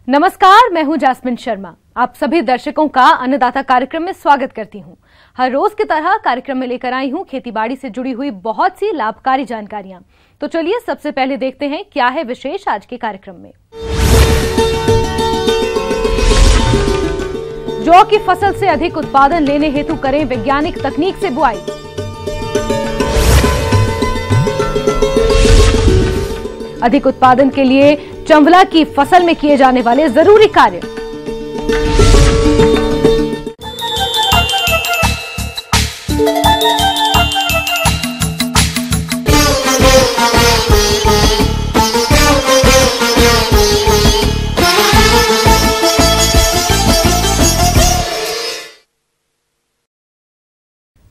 नमस्कार, मैं हूं जैस्मिन शर्मा। आप सभी दर्शकों का अन्नदाता कार्यक्रम में स्वागत करती हूं। हर रोज की तरह कार्यक्रम में लेकर आई हूं खेतीबाड़ी से जुड़ी हुई बहुत सी लाभकारी जानकारियां। तो चलिए सबसे पहले देखते हैं क्या है विशेष आज के कार्यक्रम में। जौ की फसल से अधिक उत्पादन लेने हेतु करें वैज्ञानिक तकनीक से बुआई। अधिक उत्पादन के लिए चंवला की फसल में किए जाने वाले जरूरी कार्य।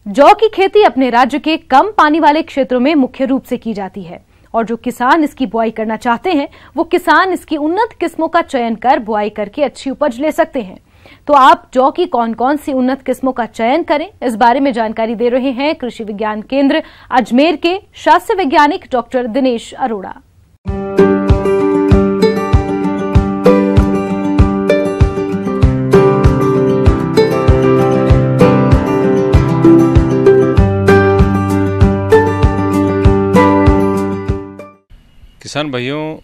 जौ की खेती अपने राज्य के कम पानी वाले क्षेत्रों में मुख्य रूप से की जाती है और जो किसान इसकी बुआई करना चाहते हैं वो किसान इसकी उन्नत किस्मों का चयन कर बुआई करके अच्छी उपज ले सकते हैं। तो आप जौ की कौन कौन सी उन्नत किस्मों का चयन करें, इस बारे में जानकारी दे रहे हैं कृषि विज्ञान केंद्र अजमेर के शास्त्र वैज्ञानिक डॉक्टर दिनेश अरोड़ा। किसान भाइयों,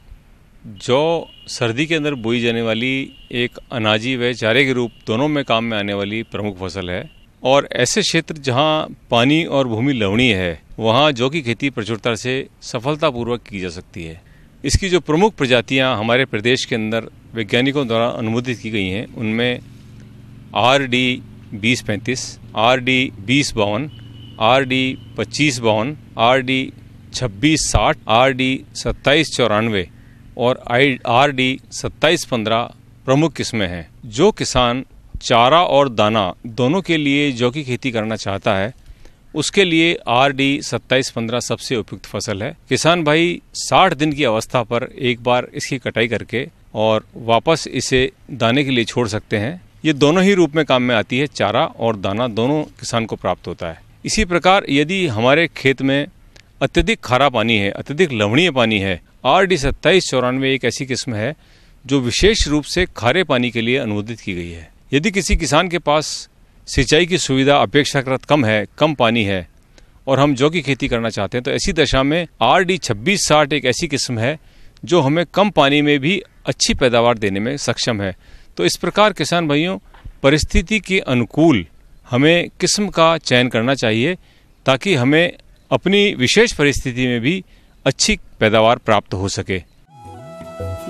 जौ सर्दी के अंदर बोई जाने वाली एक अनाजी व चारे के रूप दोनों में काम में आने वाली प्रमुख फसल है और ऐसे क्षेत्र जहां पानी और भूमि लवणीय है वहां जौ की खेती प्रचुरता से सफलतापूर्वक की जा सकती है। इसकी जो प्रमुख प्रजातियां हमारे प्रदेश के अंदर वैज्ञानिकों द्वारा अनुमोदित की गई हैं उनमें RD 2035, RD 2052, RD 2552, RD 2660, RD 2794 और RD 2715 प्रमुख किस्में हैं। जो किसान चारा और दाना दोनों के लिए जौ की खेती करना चाहता है उसके लिए RD 2715 सबसे उपयुक्त फसल है। किसान भाई 60 दिन की अवस्था पर एक बार इसकी कटाई करके और वापस इसे दाने के लिए छोड़ सकते हैं। ये दोनों ही रूप में काम में आती है, चारा और दाना दोनों किसान को प्राप्त होता है। इसी प्रकार यदि हमारे खेत में अत्यधिक खारा पानी है, अत्यधिक लवणीय पानी है, RD 2794 एक ऐसी किस्म है जो विशेष रूप से खारे पानी के लिए अनुमोदित की गई है। यदि किसी किसान के पास सिंचाई की सुविधा अपेक्षाकृत कम है, कम पानी है और हम जौ की खेती करना चाहते हैं तो ऐसी दशा में RD 2660 एक ऐसी किस्म है जो हमें कम पानी में भी अच्छी पैदावार देने में सक्षम है। तो इस प्रकार किसान भाइयों, परिस्थिति के अनुकूल हमें किस्म का चयन करना चाहिए ताकि हमें अपनी विशेष परिस्थिति में भी अच्छी पैदावार प्राप्त हो सके।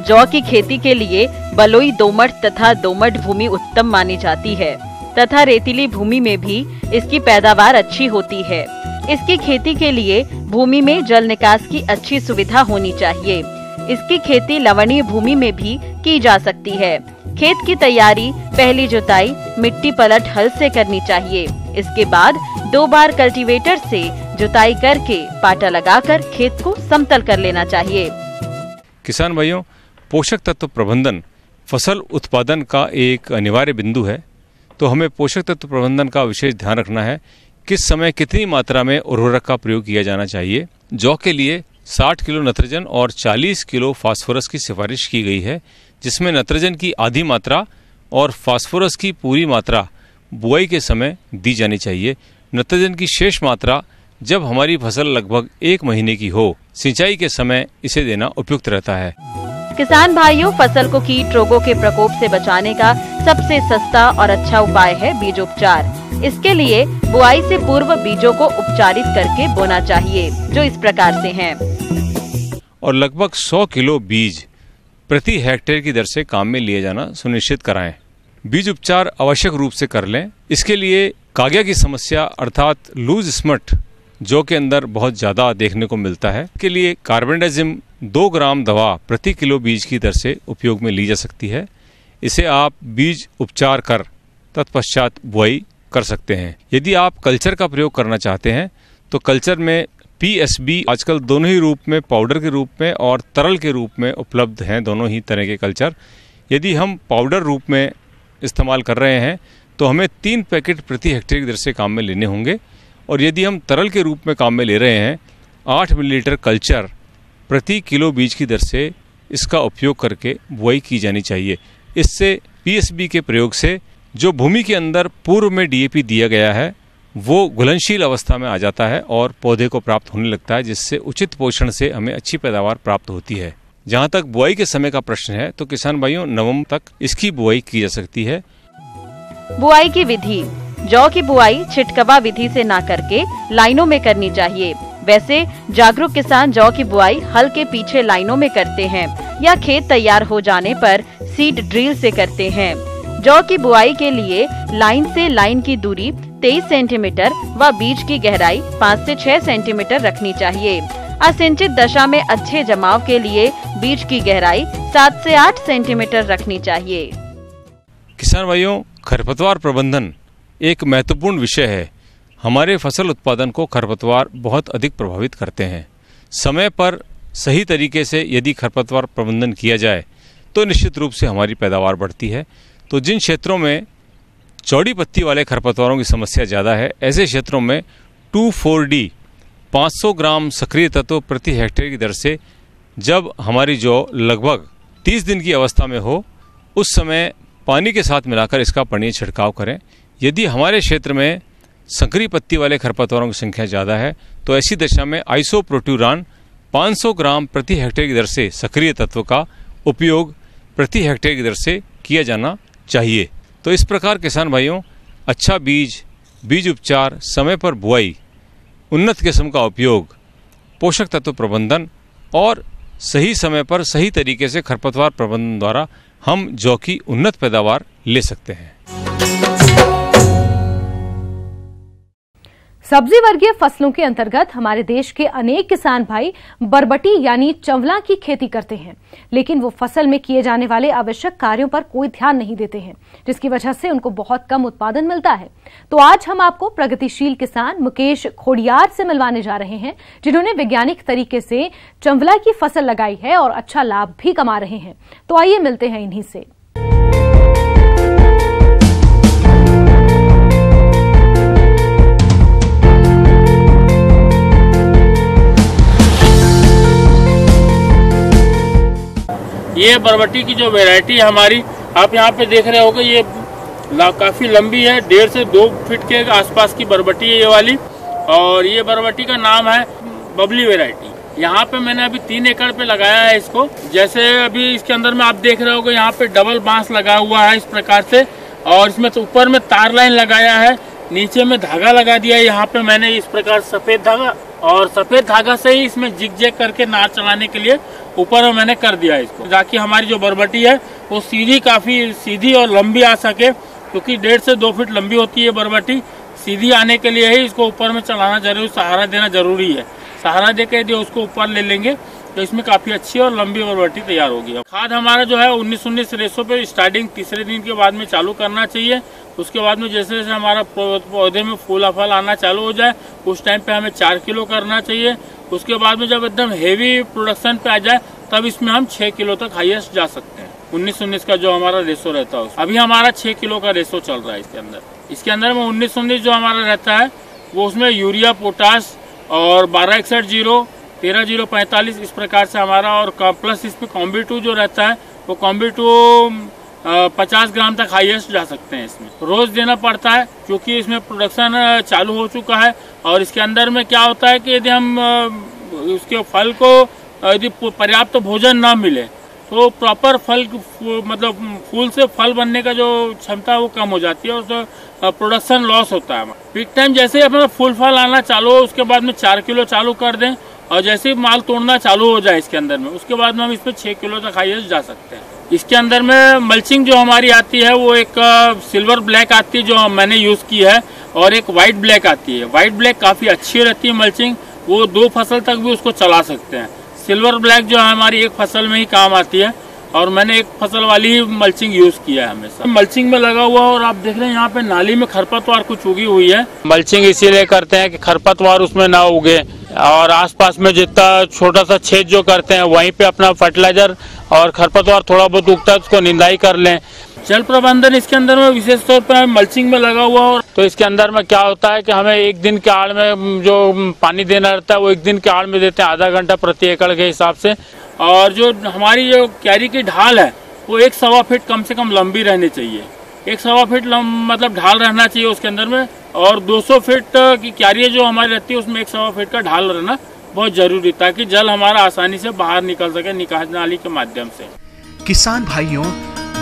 जौ की खेती के लिए बलुई, दोमट तथा दोमट भूमि उत्तम मानी जाती है तथा रेतीली भूमि में भी इसकी पैदावार अच्छी होती है। इसकी खेती के लिए भूमि में जल निकास की अच्छी सुविधा होनी चाहिए। इसकी खेती लवणीय भूमि में भी की जा सकती है। खेत की तैयारी पहली जुताई मिट्टी पलट हल से करनी चाहिए। इसके बाद 2 बार कल्टीवेटर से जुताई करके पाटा लगाकर खेत को समतल कर लेना चाहिए। किसान भाइयों, पोषक तत्व प्रबंधन फसल उत्पादन का एक अनिवार्य बिंदु है। तो हमें पोषक तत्व प्रबंधन का विशेष ध्यान रखना है। किस समय कितनी मात्रा में उर्वरक का प्रयोग किया जाना चाहिए। जौ के लिए 60 किलो नाइट्रोजन और 40 किलो फास्फोरस की सिफारिश की गई है, जिसमें नाइट्रोजन की आधी मात्रा और फास्फोरस की पूरी मात्रा बुआई के समय दी जानी चाहिए। नाइट्रोजन की शेष मात्रा जब हमारी फसल लगभग 1 महीने की हो, सिंचाई के समय इसे देना उपयुक्त रहता है। किसान भाइयों, फसल को कीट रोगों के प्रकोप से बचाने का सबसे सस्ता और अच्छा उपाय है बीज उपचार। इसके लिए बुआई से पूर्व बीजों को उपचारित करके बोना चाहिए, जो इस प्रकार से हैं। और लगभग 100 किलो बीज प्रति हेक्टेयर की दर से काम में लिए जाना सुनिश्चित कराएं। बीज उपचार आवश्यक रूप से कर लें। इसके लिए काग्या की समस्या अर्थात लूज स्मट जौ के अंदर बहुत ज़्यादा देखने को मिलता है। के लिए कार्बेंडाजिम 2 ग्राम दवा प्रति किलो बीज की दर से उपयोग में ली जा सकती है। इसे आप बीज उपचार कर तत्पश्चात बुआई कर सकते हैं। यदि आप कल्चर का प्रयोग करना चाहते हैं तो कल्चर में PSB आजकल दोनों ही रूप में, पाउडर के रूप में और तरल के रूप में उपलब्ध हैं, दोनों ही तरह के कल्चर। यदि हम पाउडर रूप में इस्तेमाल कर रहे हैं तो हमें 3 पैकेट प्रति हेक्टेयर की दर से काम में लेने होंगे और यदि हम तरल के रूप में काम में ले रहे हैं 8 मिलीलीटर कल्चर प्रति किलो बीज की दर से इसका उपयोग करके बुआई की जानी चाहिए। इससे पीएसबी के प्रयोग से जो भूमि के अंदर पूर्व में डीएपी दिया गया है वो घुलनशील अवस्था में आ जाता है और पौधे को प्राप्त होने लगता है, जिससे उचित पोषण से हमें अच्छी पैदावार प्राप्त होती है। जहाँ तक बुआई के समय का प्रश्न है तो किसान भाइयों नवंबर तक इसकी बुआई की जा सकती है। बुआई की विधि। जौ की बुआई छिटकवा विधि से ना करके लाइनों में करनी चाहिए। वैसे जागरूक किसान जौ की बुआई हल के पीछे लाइनों में करते हैं या खेत तैयार हो जाने पर सीड ड्रिल से करते हैं। जौ की बुआई के लिए लाइन से लाइन की दूरी 23 सेंटीमीटर व बीज की गहराई 5 से 6 सेंटीमीटर रखनी चाहिए। असिंचित दशा में अच्छे जमाव के लिए बीज की गहराई 7 से 8 सेंटीमीटर रखनी चाहिए। किसान भाइयों, खरपतवार प्रबंधन एक महत्वपूर्ण विषय है। हमारे फसल उत्पादन को खरपतवार बहुत अधिक प्रभावित करते हैं। समय पर सही तरीके से यदि खरपतवार प्रबंधन किया जाए तो निश्चित रूप से हमारी पैदावार बढ़ती है। तो जिन क्षेत्रों में चौड़ी पत्ती वाले खरपतवारों की समस्या ज़्यादा है, ऐसे क्षेत्रों में 2,4-D 500 ग्राम सक्रिय तत्व प्रति हेक्टेयर की दर से जब हमारी जौ लगभग 30 दिन की अवस्था में हो उस समय पानी के साथ मिलाकर इसका पानी छिड़काव करें। यदि हमारे क्षेत्र में संकरी पत्ती वाले खरपतवारों की संख्या ज़्यादा है तो ऐसी दशा में आइसोप्रोट्यूरान 500 ग्राम प्रति हेक्टेयर की दर से सक्रिय तत्व का उपयोग प्रति हेक्टेयर की दर से किया जाना चाहिए। तो इस प्रकार किसान भाइयों अच्छा बीज, बीज उपचार, समय पर बुआई, उन्नत किस्म का उपयोग, पोषक तत्व प्रबंधन और सही समय पर सही तरीके से खरपतवार प्रबंधन द्वारा हम जौ की उन्नत पैदावार ले सकते हैं। सब्जी वर्गीय फसलों के अंतर्गत हमारे देश के अनेक किसान भाई बरबटी यानी चंवला की खेती करते हैं, लेकिन वो फसल में किए जाने वाले आवश्यक कार्यों पर कोई ध्यान नहीं देते हैं, जिसकी वजह से उनको बहुत कम उत्पादन मिलता है। तो आज हम आपको प्रगतिशील किसान मुकेश खोड़ियार से मिलवाने जा रहे हैं, जिन्होंने वैज्ञानिक तरीके से चंवला की फसल लगाई है और अच्छा लाभ भी कमा रहे हैं। तो आइए मिलते हैं इन्हीं से। ये बरबटी की जो वैरायटी है हमारी, आप यहाँ पे देख रहे होगे, ये काफी लंबी है, 1.5 से 2 फीट के आसपास की बरबटी है ये वाली। और ये बरबटी का नाम है बबली वैरायटी। यहाँ पे मैंने अभी 3 एकड़ पे लगाया है इसको। जैसे अभी इसके अंदर में आप देख रहे होगे, यहाँ पे डबल बांस लगा हुआ है इस प्रकार से, और इसमें तो ऊपर में तार लाइन लगाया है, नीचे में धागा लगा दिया है। यहाँ पे मैंने इस प्रकार सफेद धागा, और सफेद धागा से ही इसमें जिग जैग करके नार चलाने के लिए ऊपर में मैंने कर दिया इसको, ताकि हमारी जो बरबटी है वो काफी सीधी और लंबी आ सके, क्योंकि 1.5 से 2 फीट लंबी होती है बरबटी। सीधी आने के लिए ही इसको ऊपर में चलाना जरूरी, सहारा देना जरूरी है। सहारा देकर यदि उसको ऊपर ले लेंगे तो इसमें काफी अच्छी और लंबी बरबटी तैयार होगी। खाद हमारा जो है 19-19 रेशो पे स्टार्टिंग तीसरे दिन के बाद में चालू करना चाहिए। उसके बाद में जैसे जैसे हमारा पौधे में फूल फल आना चालू हो जाए उस टाइम पे हमें 4 किलो करना चाहिए। उसके बाद में जब एकदम हेवी प्रोडक्शन पे आ जाए तब इसमें हम 6 किलो तक हाईएस्ट जा सकते हैं। 19-19 का जो हमारा रेशो रहता है, अभी हमारा 6 किलो का रेशो चल रहा है इसके अंदर में 19-19 जो हमारा रहता है वो उसमें यूरिया, पोटास और 1261-0, 13-0-45 इस प्रकार से हमारा, और प्लस इसमें कॉम्बी-2 जो रहता है वो कॉम्बी-2 50 ग्राम तक हाईएस्ट जा सकते हैं। इसमें रोज देना पड़ता है क्योंकि इसमें प्रोडक्शन चालू हो चुका है। और इसके अंदर में क्या होता है कि यदि हम उसके फल को यदि पर्याप्त भोजन ना मिले तो प्रॉपर फल मतलब फूल से फल बनने का जो क्षमता है वो कम हो जाती है, और प्रोडक्शन लॉस होता है। पीक टाइम जैसे ही अपना फूल फल आना चालू हो उसके बाद में 4 किलो चालू कर दें, और जैसे ही माल तोड़ना चालू हो जाए इसके अंदर में, उसके बाद में हम इसमें 6 किलो तक हाईएस्ट जा सकते हैं। इसके अंदर में मल्चिंग जो हमारी आती है वो एक सिल्वर ब्लैक आती है जो मैंने यूज की है, और एक व्हाइट ब्लैक आती है। व्हाइट ब्लैक काफी अच्छी रहती है मल्चिंग, वो 2 फसल तक भी उसको चला सकते हैं। सिल्वर ब्लैक जो हमारी एक फसल में ही काम आती है, और मैंने एक फसल वाली ही मल्चिंग यूज किया है हमेशा। मल्चिंग में लगा हुआ, और आप देख रहे हैं यहाँ पे नाली में खरपतवार कुछ उगी हुई है। मल्चिंग इसीलिए करते हैं कि खरपतवार उसमें ना उगे, और आसपास में जितना छोटा सा छेद जो करते हैं वहीं पे अपना फर्टिलाइजर और खरपतवार थोड़ा बहुत उगता है उसको निंदाई कर लें। जल प्रबंधन इसके अंदर में विशेष तौर पर मल्चिंग में लगा हुआ, और तो इसके अंदर में क्या होता है कि हमें 1 दिन के आड़ में जो पानी देना रहता है वो 1 दिन के आड़ में देते हैं, आधा घंटा प्रति एकड़ के हिसाब से। और जो हमारी जो क्यारी की ढाल है वो 1.25 फीट कम से कम लंबी रहनी चाहिए। 1.25 फीट मतलब ढाल रहना चाहिए उसके अंदर में, और 200 फीट की क्यारी जो हमारी रहती है उसमें 1.25 फीट का ढाल रहना बहुत जरूरी, ताकि जल हमारा आसानी से बाहर निकल सके निकास नाली के माध्यम से। किसान भाइयों,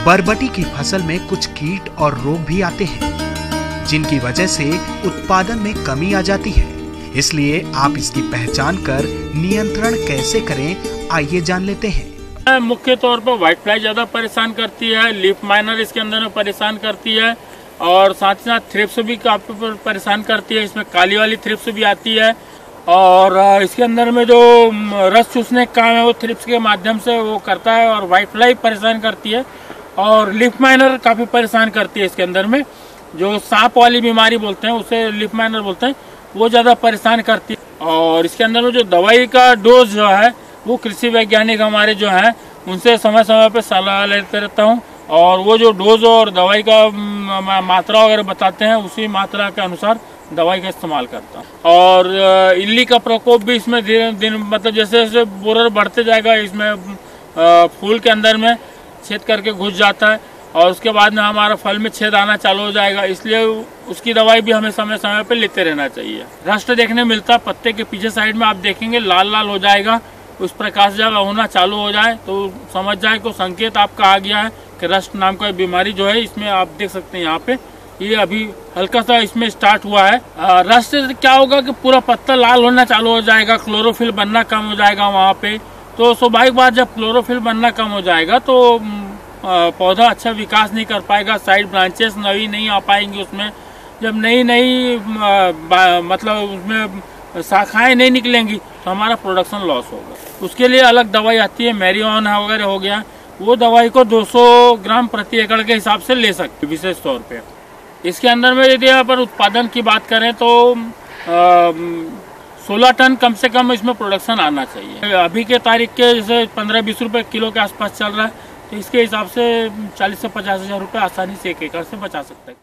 बरबटी की फसल में कुछ कीट और रोग भी आते हैं, जिनकी वजह से उत्पादन में कमी आ जाती है। इसलिए आप इसकी पहचान कर नियंत्रण कैसे करें, आइए जान लेते हैं। मुख्य तौर पर व्हाइट फ्लाई ज्यादा परेशान करती है, लीफ माइनर इसके अंदर में परेशान करती है, और साथ ही साथ थ्रिप्स भी काफी परेशान करती है। इसमें काली वाली थ्रिप्स भी आती है, और इसके अंदर में जो रस चूसने का काम है वो थ्रिप्स के माध्यम से वो करता है, और व्हाइट फ्लाई परेशान करती है, और लीफ माइनर काफी परेशान करती है। इसके अंदर में जो सांप वाली बीमारी बोलते हैं उसे लीफ माइनर बोलते हैं, वो ज्यादा परेशान करती है। और इसके अंदर में जो दवाई का डोज जो है वो कृषि वैज्ञानिक हमारे जो है उनसे समय समय पे सलाह लेते रहता हूँ, और वो जो डोज और दवाई का मात्रा वगैरह बताते हैं उसी मात्रा के अनुसार दवाई का इस्तेमाल करता हूँ। और इल्ली का प्रकोप भी इसमें दिन मतलब जैसे जैसे बोरर बढ़ते जाएगा इसमें फूल के अंदर में छेद करके घुस जाता है, और उसके बाद में हमारा फल में छेद आना चालू हो जाएगा, इसलिए उसकी दवाई भी हमें समय समय पे लेते रहना चाहिए। रस्ट देखने मिलता है पत्ते के पीछे साइड में, आप देखेंगे लाल लाल हो जाएगा, उस प्रकाश जब होना चालू हो जाए तो समझ जाए को संकेत आपका आ गया है कि रस्ट नाम का बीमारी जो है इसमें आप देख सकते हैं। यहाँ पे ये अभी हल्का सा इसमें स्टार्ट हुआ है। रस्ट से क्या होगा कि पूरा पत्ता लाल होना चालू हो जाएगा, क्लोरोफिल बनना कम हो जाएगा वहाँ पे। तो स्वाभाविक बात, जब क्लोरोफिल बनना कम हो जाएगा तो पौधा अच्छा विकास नहीं कर पाएगा, साइड ब्रांचेस नई नहीं आ पाएंगी उसमें। जब नई मतलब उसमें शाखाएं नहीं निकलेंगी तो हमारा प्रोडक्शन लॉस होगा। उसके लिए अलग दवाई आती है, मैरियन वगैरह हो गया, वो दवाई को 200 ग्राम प्रति एकड़ के हिसाब से ले सकते हैं विशेष तौर पे। इसके अंदर में यदि अपन उत्पादन की बात करें तो 16 टन कम से कम इसमें प्रोडक्शन आना चाहिए। अभी के तारीख के जैसे 15-20 रुपए किलो के आसपास चल रहा है, तो इसके हिसाब से 40 से 50 हजार रुपए आसानी से 1 एकड़ से बचा सकता है।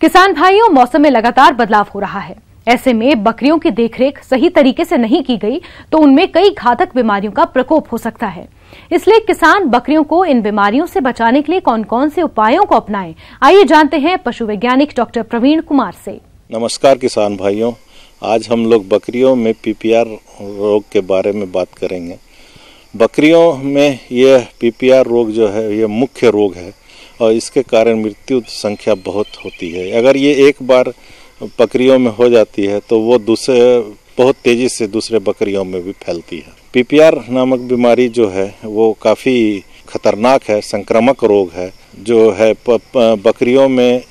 किसान भाइयों, मौसम में लगातार बदलाव हो रहा है। ऐसे में बकरियों की देखरेख सही तरीके से नहीं की गई तो उनमें कई घातक बीमारियों का प्रकोप हो सकता है। इसलिए किसान बकरियों को इन बीमारियों से बचाने के लिए कौन कौन से उपायों को अपनाएं, आइए जानते हैं पशु वैज्ञानिक डॉक्टर प्रवीण कुमार से। नमस्कार किसान भाइयों, आज हम लोग बकरियों में पीपीआर रोग के बारे में बात करेंगे। बकरियों में यह पीपीआर रोग जो है ये मुख्य रोग है, और इसके कारण मृत्यु संख्या बहुत होती है। अगर ये एक बार बकरियों में हो जाती है तो वो बहुत तेजी से दूसरे बकरियों में भी फैलती है। पीपीआर नामक बीमारी जो है वो काफ़ी खतरनाक है, संक्रामक रोग है, जो है बकरियों में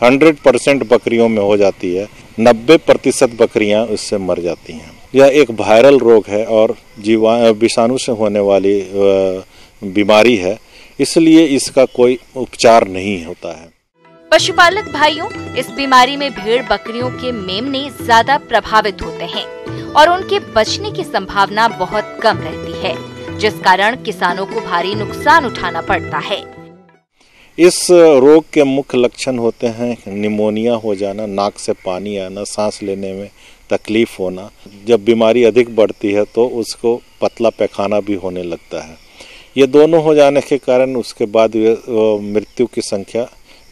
100% बकरियों में हो जाती है, 90% बकरियां उससे मर जाती हैं। यह एक वायरल रोग है और विषाणु से होने वाली बीमारी है, इसलिए इसका कोई उपचार नहीं होता है। पशुपालक भाइयों, इस बीमारी में भेड़ बकरियों के मेमने ज्यादा प्रभावित होते हैं और उनके बचने की संभावना बहुत कम रहती है, जिस कारण किसानों को भारी नुकसान उठाना पड़ता है। इस रोग के मुख्य लक्षण होते हैं निमोनिया हो जाना, नाक से पानी आना, सांस लेने में तकलीफ होना। जब बीमारी अधिक बढ़ती है तो उसको पतला पैखाना भी होने लगता है। ये दोनों हो जाने के कारण उसके बाद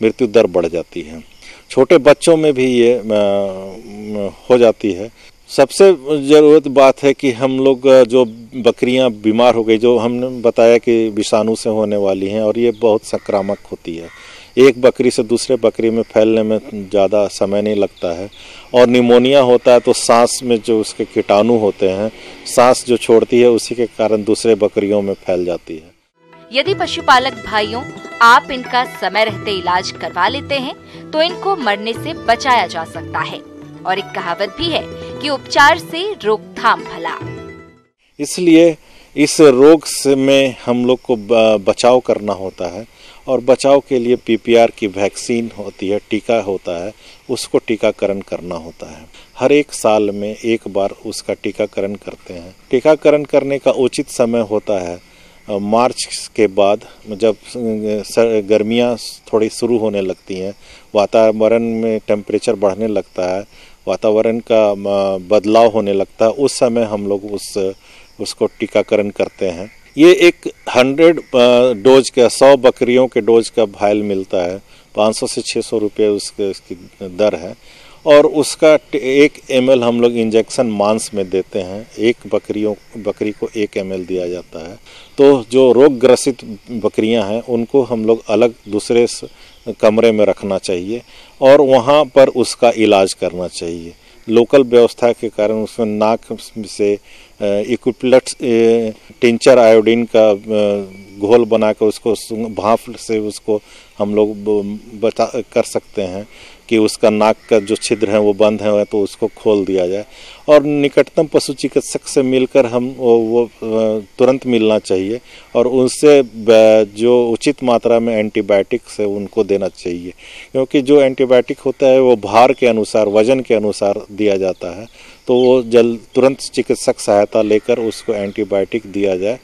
मृत्यु दर बढ़ जाती है। छोटे बच्चों में भी ये हो जाती है। सबसे ज़रूरत बात है कि हम लोग जो बकरियां बीमार हो गई, जो हमने बताया कि विषाणु से होने वाली हैं और ये बहुत संक्रामक होती है, एक बकरी से दूसरे बकरी में फैलने में ज़्यादा समय नहीं लगता है। और निमोनिया होता है तो सांस में जो उसके कीटाणु होते हैं, सांस जो छोड़ती है उसी के कारण दूसरे बकरियों में फैल जाती है। यदि पशुपालक भाइयों आप इनका समय रहते इलाज करवा लेते हैं तो इनको मरने से बचाया जा सकता है। और एक कहावत भी है कि उपचार से रोकथाम भला। इसलिए इस रोग से में हम लोग को बचाव करना होता है, और बचाव के लिए पीपीआर की वैक्सीन होती है, टीका होता है, उसको टीकाकरण करना होता है। हर एक साल में एक बार उसका टीकाकरण करते हैं। टीकाकरण करने का उचित समय होता है मार्च के बाद, जब गर्मियाँ थोड़ी शुरू होने लगती हैं, वातावरण में टेम्परेचर बढ़ने लगता है वातावरण का बदलाव होने लगता है, उस समय हम लोग उसको टीकाकरण करते हैं। ये एक 100 डोज का 100 बकरियों के डोज का भायल मिलता है, 500 से 600 रुपये उसकी दर है, और उसका 1 ml हम लोग इंजेक्शन मांस में देते हैं। एक बकरी को 1 ml दिया जाता है। तो जो रोग ग्रसित बकरियां हैं उनको हम लोग अलग दूसरे कमरे में रखना चाहिए और वहां पर उसका इलाज करना चाहिए। लोकल व्यवस्था के कारण उसमें नाक से इक्विपलेट टिंचर आयोडीन का घोल बनाकर उसको भाप से उसको हम लोग कर सकते हैं कि उसका नाक का जो छिद्र है वो बंद है तो उसको खोल दिया जाए, और निकटतम पशु चिकित्सक से मिलकर हम वो तुरंत मिलना चाहिए और उनसे जो उचित मात्रा में एंटीबायोटिक से उनको देना चाहिए, क्योंकि जो एंटीबायोटिक होता है वो भार के अनुसार, वजन के अनुसार दिया जाता है। तो वो तुरंत चिकित्सक सहायता लेकर उसको एंटीबायोटिक दिया जाए,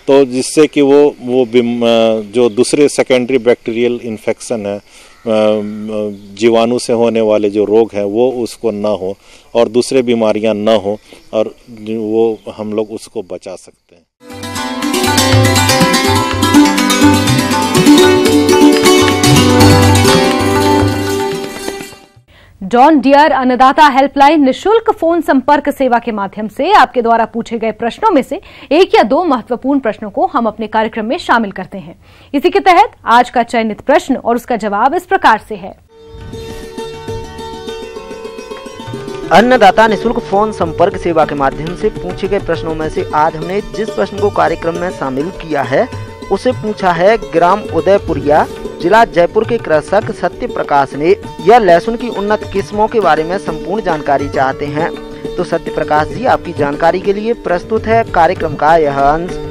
तो जिससे कि वो जो दूसरे सेकेंडरी बैक्टीरियल इन्फेक्शन है, जीवाणु से होने वाले जो रोग हैं वो उसको ना हो और दूसरे बीमारियां ना हो, और वो हम लोग उसको बचा सकते हैं। जॉन डियर अन्नदाता हेल्पलाइन निशुल्क फोन संपर्क सेवा के माध्यम से आपके द्वारा पूछे गए प्रश्नों में से 1 या 2 महत्वपूर्ण प्रश्नों को हम अपने कार्यक्रम में शामिल करते हैं। इसी के तहत आज का चयनित प्रश्न और उसका जवाब इस प्रकार से है। अन्नदाता निशुल्क फोन संपर्क सेवा के माध्यम से पूछे गए प्रश्नों में से आज हमने जिस प्रश्न को कार्यक्रम में शामिल किया है उसे पूछा है ग्राम उदयपुरिया, जिला जयपुर के कृषक सत्य प्रकाश ने। यह लहसुन की उन्नत किस्मों के बारे में संपूर्ण जानकारी चाहते हैं। तो सत्य प्रकाश जी, आपकी जानकारी के लिए प्रस्तुत है कार्यक्रम का यह अंश।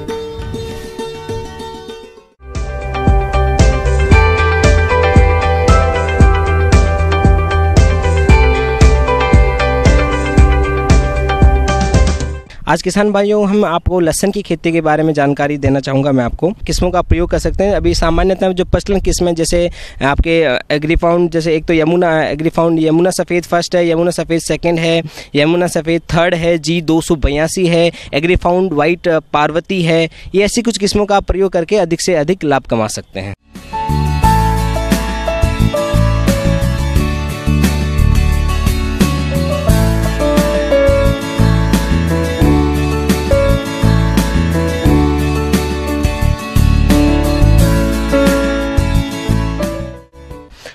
आज किसान भाइयों, हम आपको लहसुन की खेती के बारे में जानकारी देना चाहूँगा। मैं आपको किस्मों का प्रयोग कर सकते हैं। अभी सामान्यतः जो प्रचलन किस्में जैसे आपके एग्रीफाउंड, जैसे एक तो यमुना एग्रीफाउंड, यमुना सफ़ेद फर्स्ट है, यमुना सफ़ेद सेकंड है, यमुना सफ़ेद थर्ड है, G282 है, एग्रीफाउंड वाइट पार्वती है। ये ऐसी कुछ किस्मों का प्रयोग करके अधिक से अधिक लाभ कमा सकते हैं।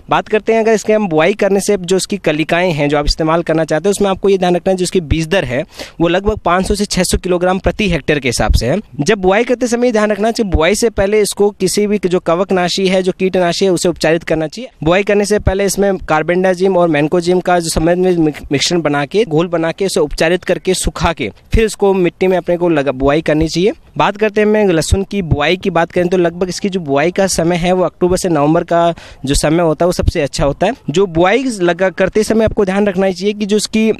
बात करते हैं अगर इसके हम बुआई करने से जो इसकी कलिकाएं हैं जो आप इस्तेमाल करना चाहते हैं, उसमें आपको ये ध्यान रखना है जो इसकी बीज दर है वो लगभग 500 से 600 किलोग्राम प्रति हेक्टेयर के हिसाब से है। जब बुआई करते समय ध्यान रखना चाहिए बुआई से पहले इसको किसी भी जो कवकनाशी है, जो कीटनाशी है, उसे उपचारित करना चाहिए। बुआई करने से पहले इसमें कार्बेंडाजिम और मैनकोजिम का जो समय में मिश्रण बना के, घोल बना के उसे उपचारित करके सुखा के फिर इसको मिट्टी में अपने को बुआई करनी चाहिए। बात करते हैं लहसुन की बुआई की बात करें तो लगभग इसकी जो बुआई का समय है वो अक्टूबर से नवंबर का जो समय होता है वो सबसे अच्छा होता है। जो बुआई करते समय आपको ध्यान रखना चाहिए कि जो इसकी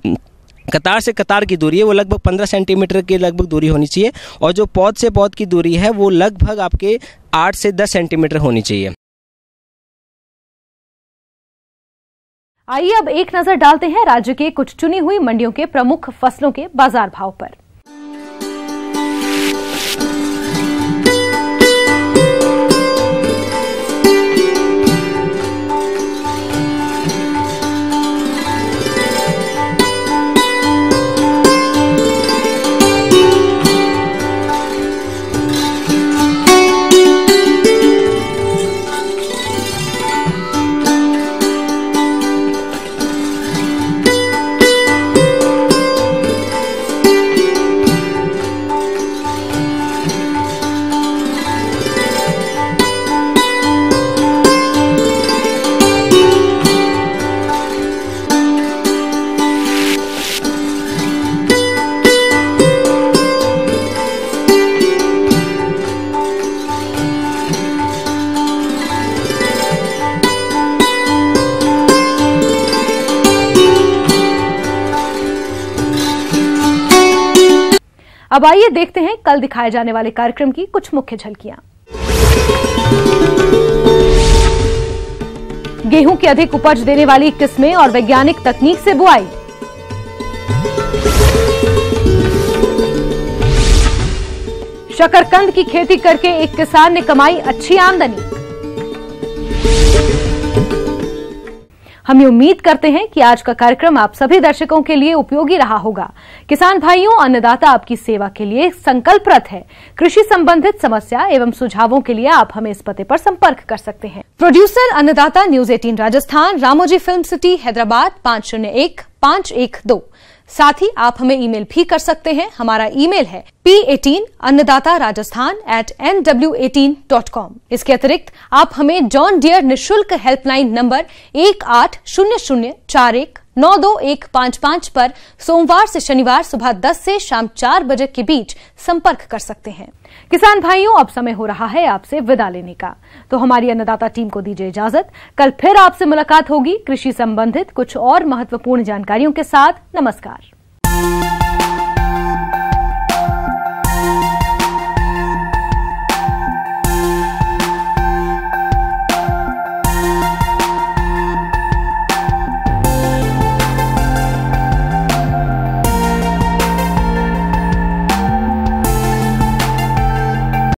कतार से कतार की दूरी है वो लगभग 15 सेंटीमीटर की लगभग दूरी होनी चाहिए, और जो पौध से पौध की दूरी है वो लगभग आपके 8 से 10 सेंटीमीटर होनी चाहिए। आइए अब एक नजर डालते हैं राज्य के कुछ चुनी हुई मंडियों के प्रमुख फसलों के बाजार भाव पर। अब आइए देखते हैं कल दिखाए जाने वाले कार्यक्रम की कुछ मुख्य झलकियां। गेहूं की अधिक उपज देने वाली किस्में और वैज्ञानिक तकनीक से बुआई, शकरकंद की खेती करके एक किसान ने कमाई अच्छी आमदनी। हम ये उम्मीद करते हैं कि आज का कार्यक्रम आप सभी दर्शकों के लिए उपयोगी रहा होगा। किसान भाइयों, अन्नदाता आपकी सेवा के लिए संकल्परत है। कृषि संबंधित समस्या एवं सुझावों के लिए आप हमें इस पते पर संपर्क कर सकते हैं। प्रोड्यूसर अन्नदाता, news 18 Rajasthan, Ramoji film city, Hyderabad 501512। साथ ही आप हमें ईमेल भी कर सकते हैं। हमारा ईमेल है p18annadatharajasthan@nw18.com। इसके अतिरिक्त आप हमें जॉन डियर निःशुल्क हेल्पलाइन नंबर 180041921555 पर सोमवार से शनिवार सुबह 10 से शाम 4 बजे के बीच संपर्क कर सकते हैं। किसान भाइयों, अब समय हो रहा है आपसे विदा लेने का, तो हमारी अन्नदाता टीम को दीजिए इजाजत। कल फिर आपसे मुलाकात होगी कृषि संबंधित कुछ और महत्वपूर्ण जानकारियों के साथ। नमस्कार।